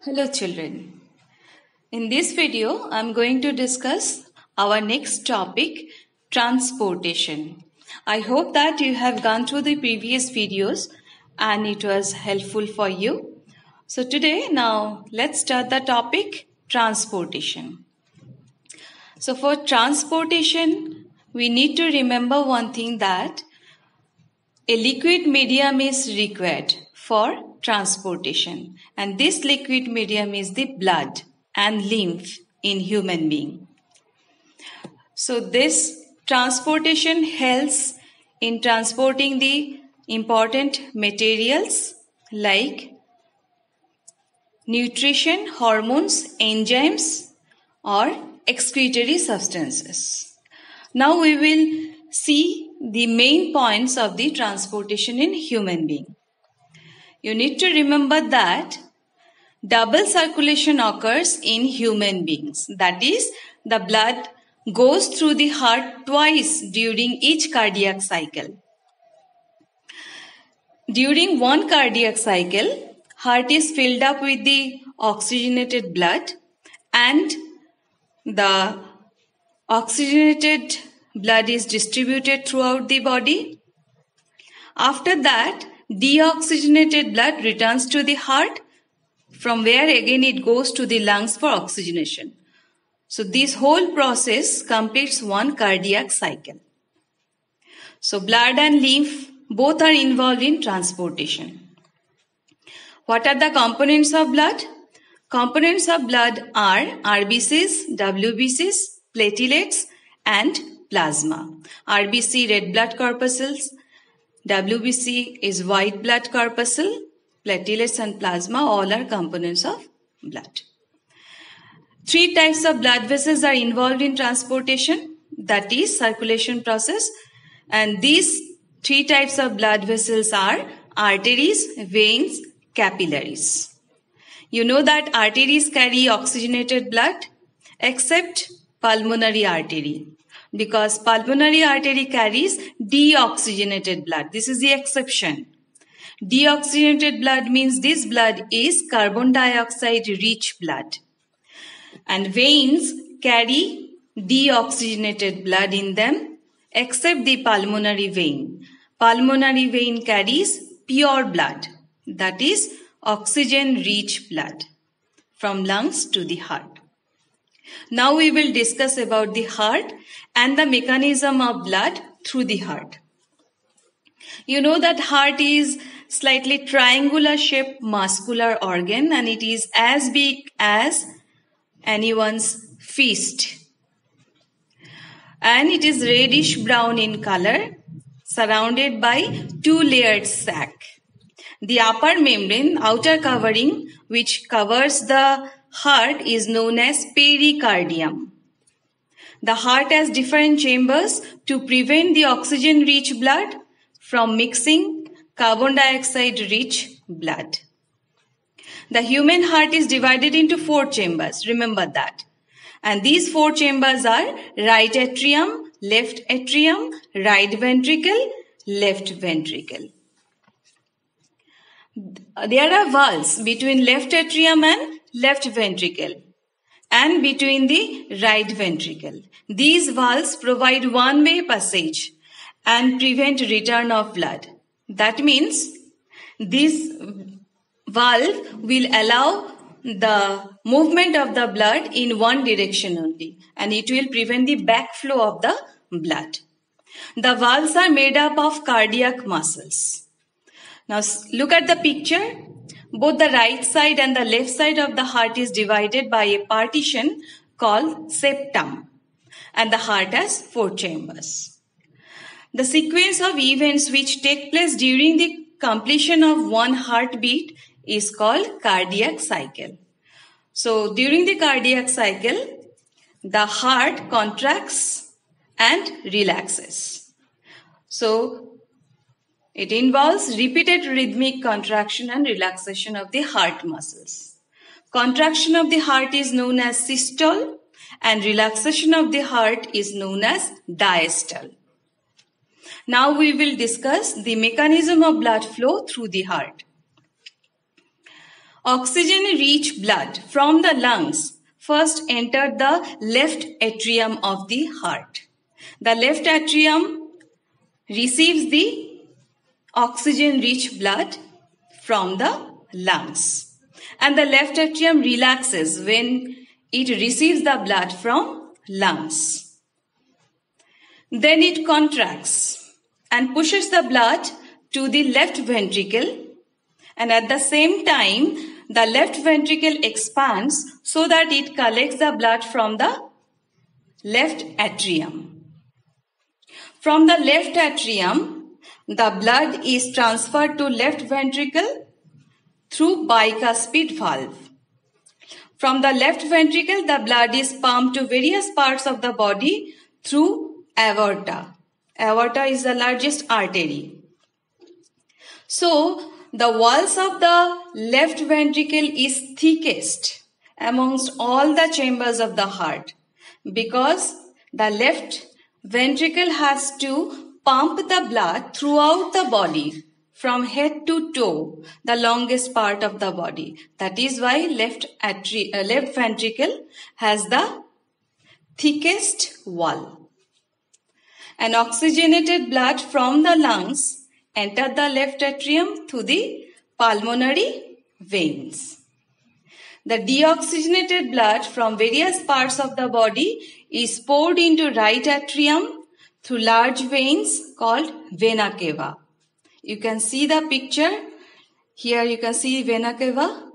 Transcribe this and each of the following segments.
Hello children. In this video, I am going to discuss our next topic, transportation. I hope that you have gone through the previous videos and it was helpful for you. So today, now let's start the topic, transportation. So for transportation, we need to remember one thing, that a liquid medium is required for transportation, and this liquid medium is the blood and lymph in human being. So this transportation helps in transporting the important materials like nutrition, hormones, enzymes or excretory substances. Now we will see the main points of the transportation in human being. You need to remember that double circulation occurs in human beings. That is, the blood goes through the heart twice during each cardiac cycle. During one cardiac cycle, heart is filled up with the oxygenated blood, and the oxygenated blood is distributed throughout the body. After that, deoxygenated blood returns to the heart, from where again it goes to the lungs for oxygenation. So this whole process completes one cardiac cycle. So blood and lymph both are involved in transportation. What are the components of blood? Components of blood are RBCs, WBCs, platelets and plasma. RBC, red blood corpuscles. WBC is white blood corpuscle. Platelets and plasma all are components of blood. Three types of blood vessels are involved in transportation, that is circulation process, and these three types of blood vessels are arteries, veins, capillaries. You know that arteries carry oxygenated blood except pulmonary artery, because pulmonary artery carries deoxygenated blood. This is the exception. Deoxygenated blood means this blood is carbon dioxide rich blood. And veins carry deoxygenated blood in them except the pulmonary vein. Pulmonary vein carries pure blood, that is oxygen rich blood from lungs to the heart. Now we will discuss about the heart and the mechanism of blood through the heart. You know that heart is slightly triangular shaped muscular organ, and it is as big as anyone's fist. And it is reddish brown in color, surrounded by two-layered sac. The upper membrane, outer covering, which covers the heart, is known as pericardium. The heart has different chambers to prevent the oxygen-rich blood from mixing carbon dioxide-rich blood. The human heart is divided into 4 chambers, remember that. And these 4 chambers are right atrium, right ventricle, left ventricle. There are valves between left atrium and left ventricle and between the right ventricle. These valves provide one-way passage and prevent return of blood. That means this valve will allow the movement of the blood in one direction only, and it will prevent the backflow of the blood. The valves are made up of cardiac muscles. Now look at the picture. Both the right side and the left side of the heart is divided by a partition called septum, and the heart has 4 chambers. The sequence of events which take place during the completion of one heartbeat is called cardiac cycle. So during the cardiac cycle, the heart contracts and relaxes. So it involves repeated rhythmic contraction and relaxation of the heart muscles. Contraction of the heart is known as systole, and relaxation of the heart is known as diastole. Now we will discuss the mechanism of blood flow through the heart. Oxygen-rich blood from the lungs first entered the left atrium of the heart. The left atrium receives the oxygen-rich blood from the lungs. And the left atrium relaxes when it receives the blood from lungs. Then it contracts and pushes the blood to the left ventricle, and at the same time the left ventricle expands so that it collects the blood from the left atrium. From the left atrium, the blood is transferred to left ventricle through bicuspid valve. From the left ventricle, the blood is pumped to various parts of the body through aorta. Aorta is the largest artery. So, the walls of the left ventricle is thickest amongst all the chambers of the heart, because the left ventricle has to pump the blood throughout the body from head to toe, the longest part of the body. That is why left ventricle has the thickest wall. And oxygenated blood from the lungs entered the left atrium through the pulmonary veins. The deoxygenated blood from various parts of the body is poured into right atrium through large veins called vena cava. You can see the picture. Here you can see vena cava.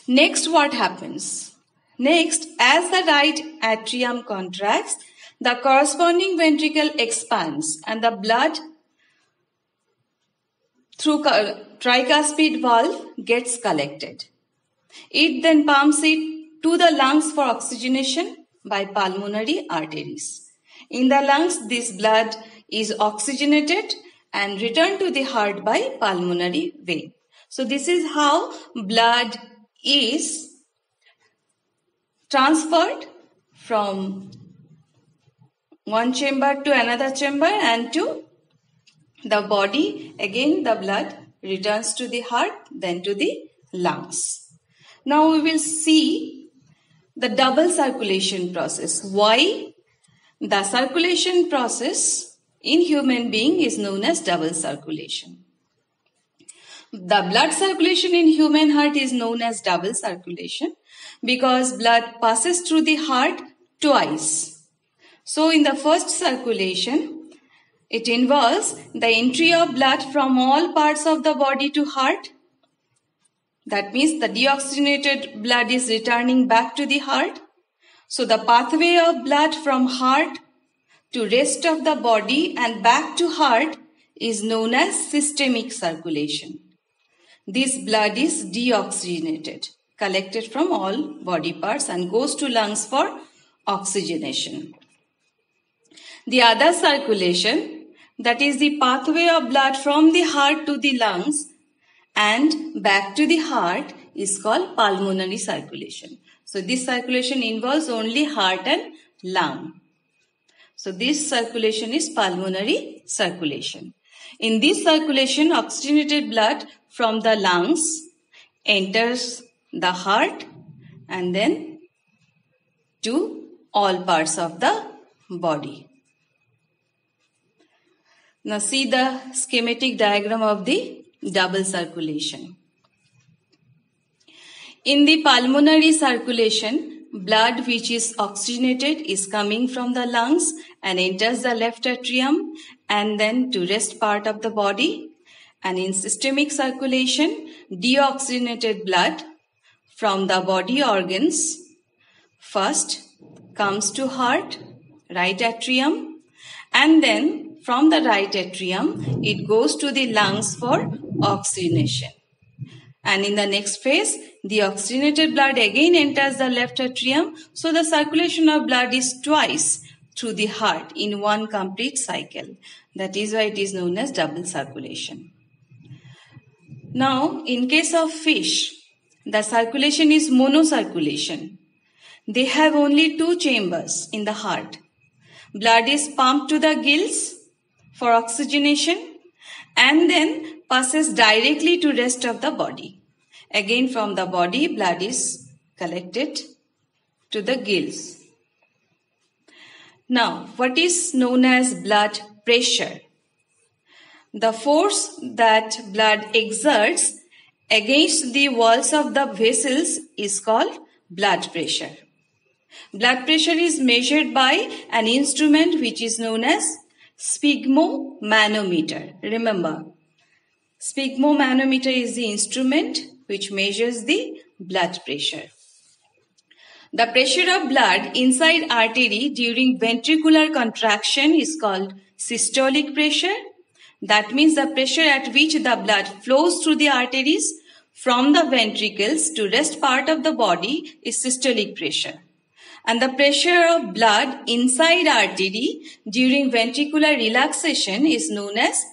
Next, what happens? Next, as the right atrium contracts, the corresponding ventricle expands and the blood through tricuspid valve gets collected. It then pumps it to the lungs for oxygenation by pulmonary arteries. In the lungs, this blood is oxygenated and returned to the heart by pulmonary vein. So this is how blood is transferred from one chamber to another chamber and to the body. Again, the blood returns to the heart, then to the lungs. Now we will see the double circulation process. Why the circulation process in human being is known as double circulation. The blood circulation in human heart is known as double circulation because blood passes through the heart twice. So in the first circulation, it involves the entry of blood from all parts of the body to heart. That means the deoxygenated blood is returning back to the heart. So the pathway of blood from heart to rest of the body and back to heart is known as systemic circulation. This blood is deoxygenated, collected from all body parts and goes to lungs for oxygenation. The other circulation, that is the pathway of blood from the heart to the lungs and back to the heart, is called pulmonary circulation. So this circulation involves only heart and lung. So this circulation is pulmonary circulation. In this circulation, oxygenated blood from the lungs enters the heart and then to all parts of the body. Now see the schematic diagram of the double circulation. In the pulmonary circulation, blood which is oxygenated is coming from the lungs and enters the left atrium and then to rest part of the body. And in systemic circulation, deoxygenated blood from the body organs first comes to heart, right atrium, and then from the right atrium, it goes to the lungs for oxygenation. And in the next phase, the oxygenated blood again enters the left atrium. So the circulation of blood is twice through the heart in one complete cycle. That is why it is known as double circulation. Now, in case of fish, the circulation is monocirculation. They have only two chambers in the heart. Blood is pumped to the gills for oxygenation and then passes directly to rest of the body. Again from the body, blood is collected to the gills. Now, what is known as blood pressure? The force that blood exerts against the walls of the vessels is called blood pressure. Blood pressure is measured by an instrument which is known as sphygmomanometer. Remember, sphygmomanometer is the instrument which measures the blood pressure. The pressure of blood inside artery during ventricular contraction is called systolic pressure. That means the pressure at which the blood flows through the arteries from the ventricles to rest part of the body is systolic pressure. And the pressure of blood inside artery during ventricular relaxation is known as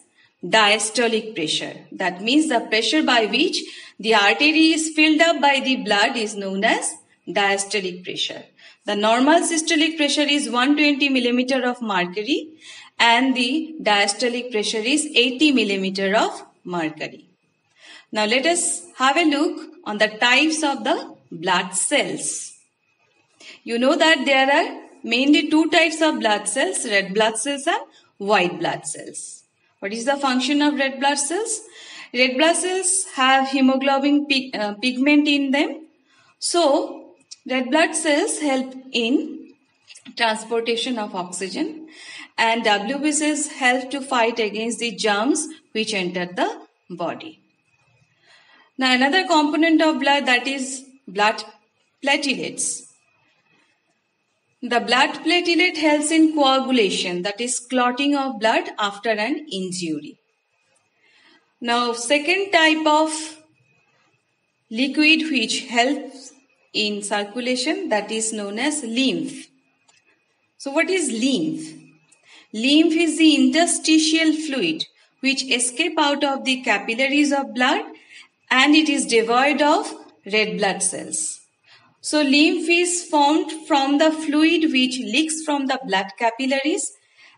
diastolic pressure. That means the pressure by which the artery is filled up by the blood is known as diastolic pressure. The normal systolic pressure is 120 millimeter of mercury and the diastolic pressure is 80 millimeter of mercury. Now let us have a look on the types of the blood cells. You know that there are mainly two types of blood cells, red blood cells and white blood cells. What is the function of red blood cells? Red blood cells have hemoglobin pigment in them. So, red blood cells help in transportation of oxygen and WB cells help to fight against the germs which enter the body. Now another component of blood, that is blood platelets. The blood platelet helps in coagulation, that is clotting of blood after an injury. Now second type of liquid which helps in circulation, that is known as lymph. So what is lymph? Lymph is the interstitial fluid which escape out of the capillaries of blood and it is devoid of red blood cells. So lymph is formed from the fluid which leaks from the blood capillaries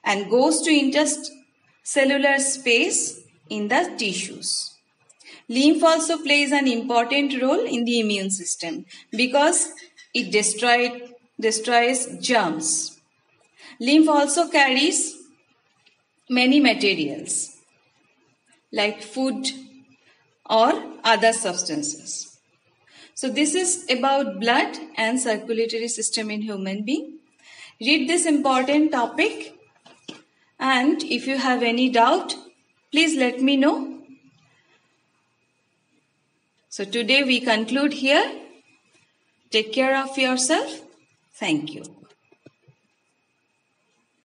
and goes to intercellular space in the tissues. Lymph also plays an important role in the immune system because it destroys germs. Lymph also carries many materials like food or other substances. So this is about blood and circulatory system in human being. Read this important topic and if you have any doubt, please let me know. So today we conclude here. Take care of yourself. Thank you.